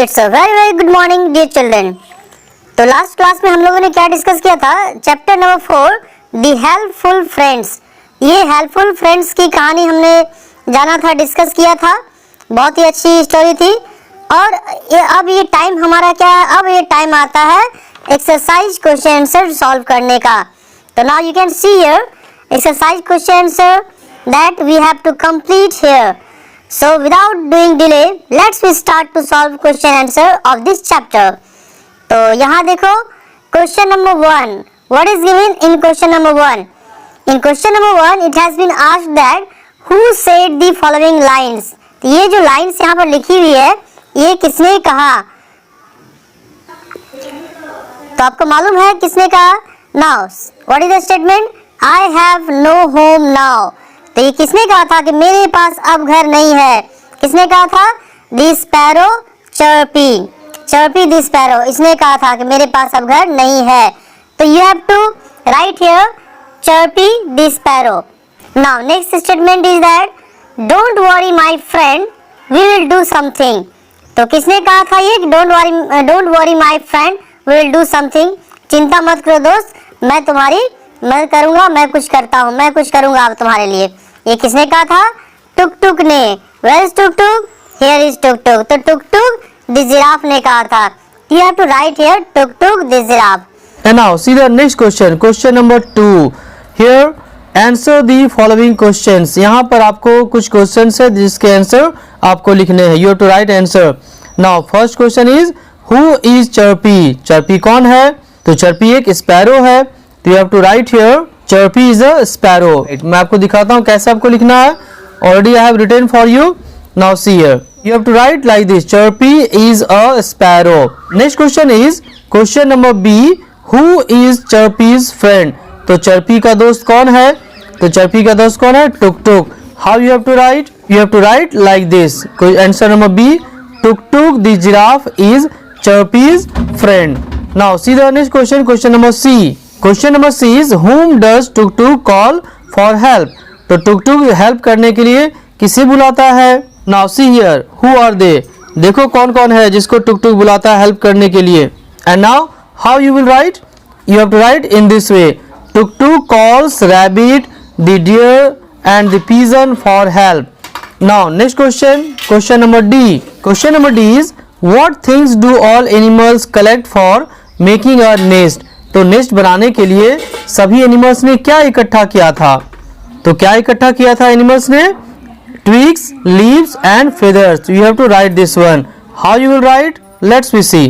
It's a very very good morning dear children. तो last class में हम लोगों ने क्या डिस्कस किया था? Chapter number 4 the helpful friends. ये हेल्पफुल फ्रेंड्स की कहानी हमने जाना था, डिस्कस किया था। बहुत ही अच्छी स्टोरी थी। और अब ये टाइम हमारा क्या है? अब ये टाइम आता है एक्सरसाइज क्वेश्चन आंसर सॉल्व करने का। तो now you can see here exercise question answer that we have to complete here. So without doing delay, let's we start to solve question answer of this chapter. तो यहाँ देखो question number 1. What is given in question number 1? In question number 1, it has been asked that who said the following lines. तो ये जो lines यहाँ पर लिखी हुई है, ये किसने कहा? तो आपको मालूम है किसने कहा? Now, what is the statement? I have no home now. तो ये किसने कहा था कि मेरे पास अब घर नहीं है? किसने कहा था? The sparrow chirpy, chirpy the sparrow, इसने कहा था कि मेरे पास अब घर नहीं है। तो you have to write here Chirpy the sparrow. Now next statement is that don't worry my friend we will do something. तो किसने कहा था ये? Don't worry my friend we will do something. चिंता मत करो दोस्त, मैं तुम्हारी मदद करूंगा, मैं कुछ करता हूँ, मैं कुछ करूंगा अब तुम्हारे लिए। ये किसने कहा था? टुक टुक ने। Where is Tuk Tuk? Here is Tuk Tuk. तो टुक टुक द जिराफ ने कहा था। You have to write here Tuk Tuk the giraffe. And now see the next question, question number 2. Here answer the following questions. यहाँ पर आपको कुछ questions है जिसके answer आपको लिखने हैं. You have to write answer. Now first question is who is Chirpy? Chirpy कौन है? तो Chirpy एक sparrow है. तो you have to write here Chirpy is a sparrow. मैं आपको दिखाता हूँ कैसे आपको लिखना है. Already I have written for you. Now see here. You have to write like this. Chirpy is a sparrow. Next question is question number B. Who is Chirpy's friend? तो Chirpy का दोस्त कौन है? तो Chirpy का दोस्त कौन है? टुक टुक. How you have to write? You have to write like this. Answer number B. Tuk tuk the giraffe is Chirpy's friend. Now see the next question. Question number C. Question number C is whom does tuk tuk call for help? तो Tuk टुक help करने के लिए किसे बुलाता है? Now see here who are they? देखो कौन कौन है जिसको टुक टुक बुलाता है हेल्प करने के लिए. And now how you will write? You have to write in this way. Tuk tuk calls rabbit, the deer and the pigeon for help. Now next question, question number D. Question number D is what things do all animals collect for making a nest? तो nest बनाने के लिए सभी animals ने क्या इकट्ठा किया था? तो क्या इकट्ठा किया था एनिमल्स ने? Twigs, leaves and feathers. You have to write this one. How you will write? Let's we see.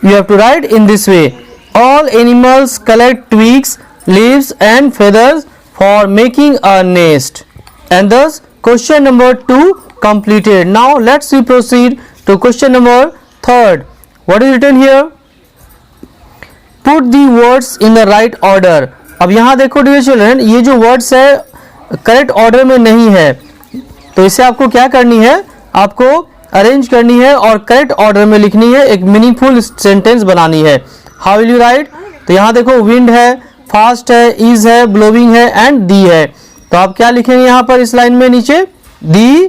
You have to write in this way. All animals collect twigs, leaves and feathers for making a nest. And thus question number 2 completed. Now let's we proceed to question number 3. What is written here? Put the words in the right order. अब यहाँ देखो dear children, ये जो words है correct order में नहीं है, तो इसे आपको क्या करनी है? आपको अरेंज करनी है और करेक्ट ऑर्डर में लिखनी है, एक मीनिंगफुल सेंटेंस बनानी है. How will you right? तो यहाँ देखो विंड है, फास्ट है, इज है, ब्लोइंग है एंड दी है. तो आप क्या लिखेंगे यहाँ पर इस लाइन में नीचे? दी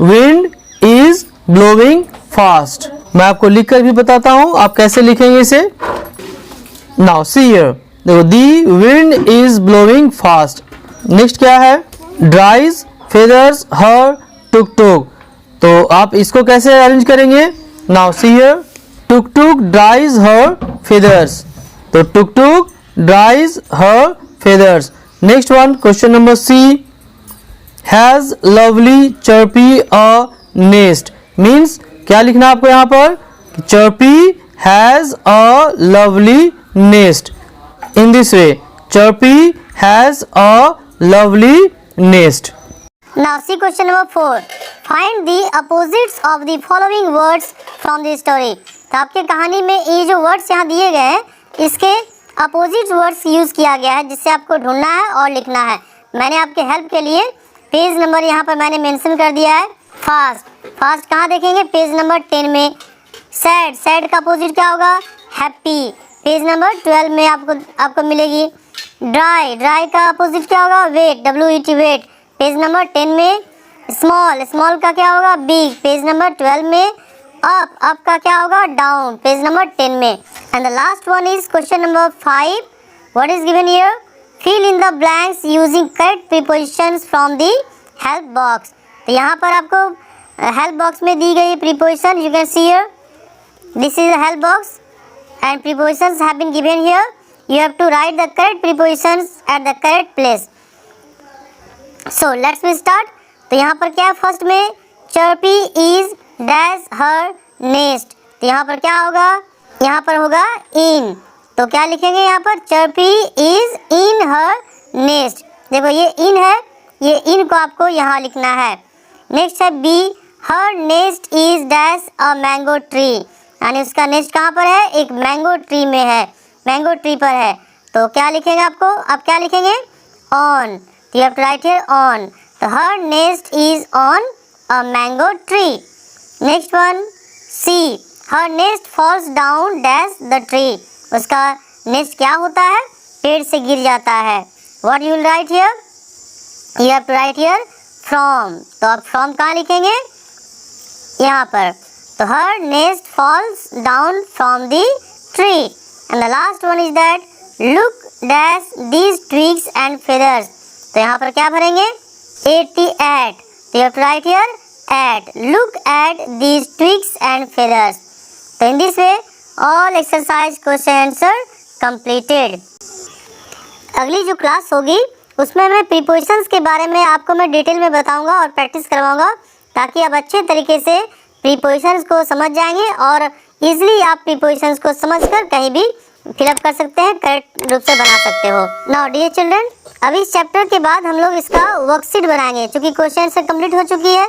विंड इज ब्लोइंग फास्ट. मैं आपको लिख कर भी बताता हूँ आप कैसे लिखेंगे इसे. Now see here, देखो the wind is blowing fast. Next क्या है? Dries feathers her tuk tuk. तो आप इसको कैसे अरेंज करेंगे? Now see here, tuk tuk dries her feathers. तो tuk tuk dries her feathers. Next one, question number C. Has lovely Chirpy a nest? Means क्या लिखना आपको यहाँ पर? Chirpy has a lovely nest. In this way, Chirpy has a lovely nest. Now see question number 4. Find the opposites of the following words from the story. तो आपके कहानी में ये जो वर्ड्स यहाँ दिए गए हैं, इसके अपोजिट वर्ड्स यूज किया गया है जिससे आपको ढूंढना है और लिखना है. मैंने आपके हेल्प के लिए पेज नंबर यहाँ पर मैंने मेंशन कर दिया है. फास्ट, फास्ट कहाँ देखेंगे? पेज नंबर 10 में. सैड, सैड का अपोजिट क्या होगा? हैप्पी. पेज नंबर 12 में आपको मिलेगी. ड्राई, ड्राई का अपोजिट क्या होगा? Wet, WET wet. Page number 10 में. स्मॉल, स्मॉल का क्या होगा? बिग. पेज नंबर 12 में. अप का क्या होगा? डाउन, पेज नंबर 10 में। And the last one is question number 5. What is given here? Fill in the blanks using correct prepositions from the help box. तो यहाँ पर आपको हेल्प बॉक्स में दी गई preposition, you can see here, this is the help box and prepositions have been given here. You have to write the correct prepositions at the correct place. So let's me start. तो यहाँ पर क्या है? First में Chirpy is dash her nest. तो यहाँ पर क्या होगा? यहाँ पर होगा in. तो क्या लिखेंगे यहाँ पर? Chirpy is in her nest. देखो ये in है, ये in को आपको यहाँ लिखना है. नेक्स्ट है B. Her nest is dash a mango tree. यानी उसका नेस्ट कहाँ पर है? एक मैंगो ट्री में है, मैंगो ट्री पर है. तो क्या लिखेंगे आपको? आप क्या लिखेंगे? ऑन. तो you have to write here on. तो her nest is on a mango tree. Next one C. Her nest falls down dash the tree. उसका नेस्ट क्या होता है? पेड़ से गिर जाता है. What you will write here? You have to write here from. तो आप फ्रॉम कहाँ लिखेंगे? यहाँ पर. तो her nest falls down from the tree. And the last one is that look dash these twigs and feathers. तो यहाँ पर क्या भरेंगे? at. तो you have to write here at. Look at these twigs and feathers. तो in this way all exercise question answer completed. अगली जो class होगी उसमें मैं प्रीपोजिशंस के बारे में आपको मैं डिटेल में बताऊंगा और प्रैक्टिस करवाऊंगा, ताकि आप अच्छे तरीके से प्रीपोजिशंस को समझ जाएंगे और इजीली आप प्रीपोजिशंस को समझकर कहीं भी फिलअप कर सकते हैं, करेक्ट रूप से बना सकते हो. नाउ डियर चिल्ड्रन, अभी इस चैप्टर के बाद हम लोग इसका वर्कशीट बनाएंगे, क्योंकि क्वेश्चन से कंप्लीट हो चुकी है.